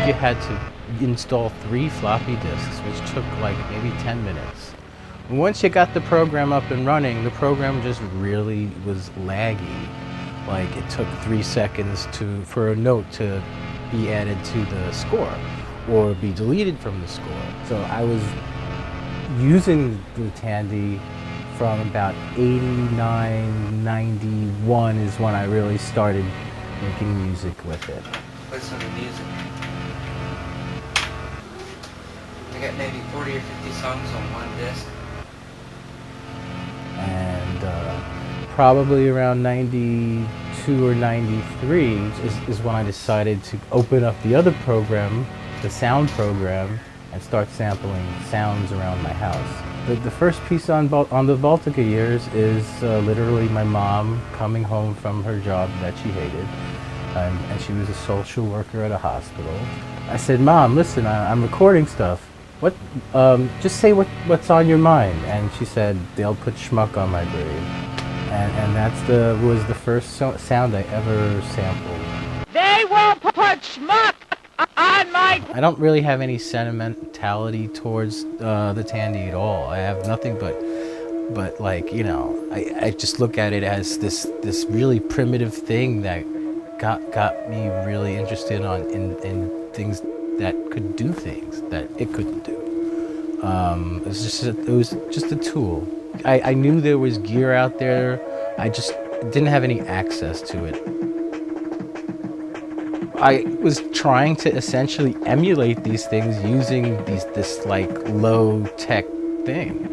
You had to install 3 floppy disks, which took like maybe 10 minutes. Once you got the program up and running, the program just really was laggy. Like it took 3 seconds for a note to be added to the score or be deleted from the score. So I was using the Tandy from about 89, 91 is when I really started making music with it. Play some of the music. I got maybe 40 or 50 songs on one disc. And probably around 92 or 93 is when I decided to open up the other program, the sound program, and start sampling sounds around my house. The first piece on the Baltica years is literally my mom coming home from her job that she hated, and she was a social worker at a hospital. I said, "Mom, listen, I'm recording stuff. What? Just say what's on your mind." And she said, "They'll put schmuck on my grave," and was the first sound I ever sampled. They won't put schmuck on my... I don't really have any sentimentality towards the Tandy at all. I have nothing but like, you know, I just look at it as this really primitive thing that got me really interested in things that could do things that it couldn't do. It was just a tool. I knew there was gear out there. I just didn't have any access to it. I was trying to essentially emulate these things using this like low tech thing.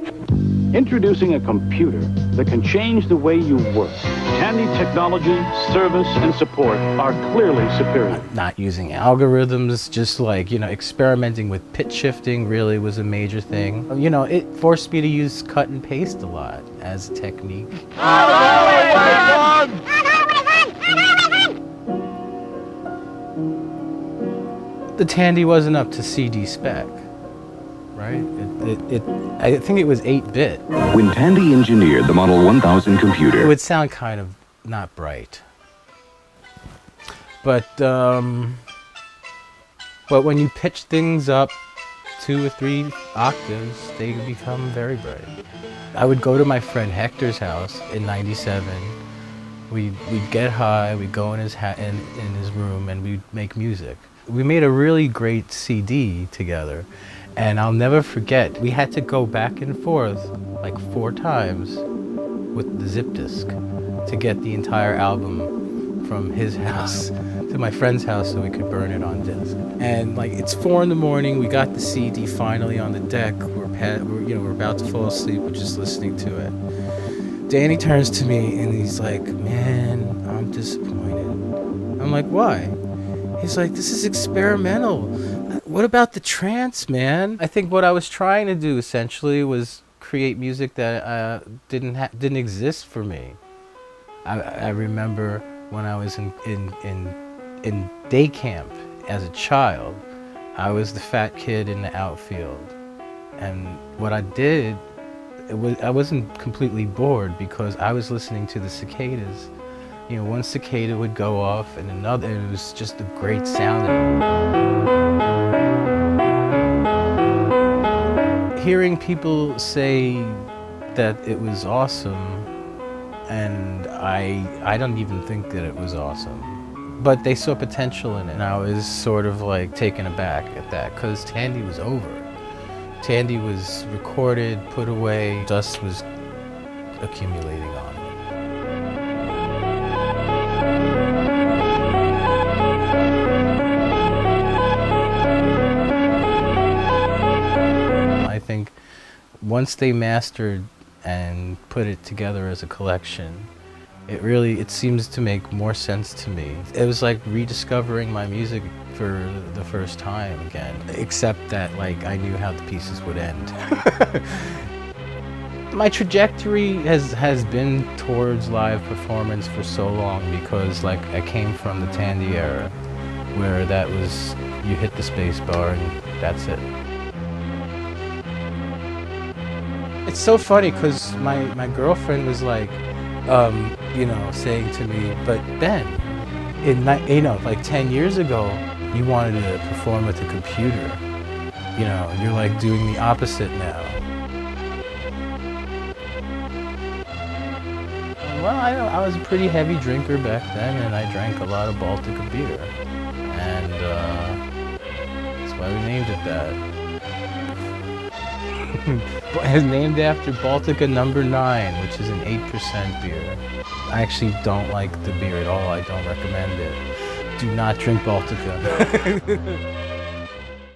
Introducing a computer that can change the way you work. Tandy technology, service, and support are clearly superior. Not using algorithms, just like, you know, experimenting with pitch shifting really was a major thing. You know, it forced me to use cut and paste a lot as a technique. The Tandy wasn't up to CD spec, right? I think it was 8-bit. When Tandy engineered the Model 1000 computer, It would sound kind of not bright. But when you pitch things up 2 or 3 octaves, they become very bright. I would go to my friend Hector's house in '97. We'd get high, we'd go in his room, and we'd make music. We made a really great CD together, and I'll never forget, we had to go back and forth like 4 times with the zip disk to get the entire album from his house to my friend's house so we could burn it on disc. And like it's 4 in the morning, we got the CD finally on the deck, we're about to fall asleep, we're just listening to it. Danny turns to me and he's like, "Man, I'm disappointed." I'm like, "Why?" He's like, "This is experimental. What about the trance, man?" I think what I was trying to do essentially was create music that didn't exist for me. I remember when I was in day camp as a child, I was the fat kid in the outfield, and what I did, I wasn't completely bored because I was listening to the cicadas. You know, one cicada would go off and another, and it was just a great sound. Hearing people say that it was awesome, and I don't even think that it was awesome. But they saw potential in it, and I was sort of like taken aback at that, because Tandy was over. Tandy was recorded, put away, dust was accumulating on it. I think once they mastered and put it together as a collection, it seems to make more sense to me. It was like rediscovering my music for the first time again, except that like I knew how the pieces would end. My trajectory has been towards live performance for so long because like I came from the Tandy era where that was, you hit the space bar and that's it. It's so funny because my girlfriend was like, saying to me, "But Ben, like 10 years ago, You wanted to perform with a computer. You know, you're like doing the opposite now. Well, I was a pretty heavy drinker back then, and I drank a lot of Baltica beer. And that's why we named it that. It's named after Baltica number 9, which is an 8% beer. I actually don't like the beer at all. I don't recommend it. Do not drink Baltica.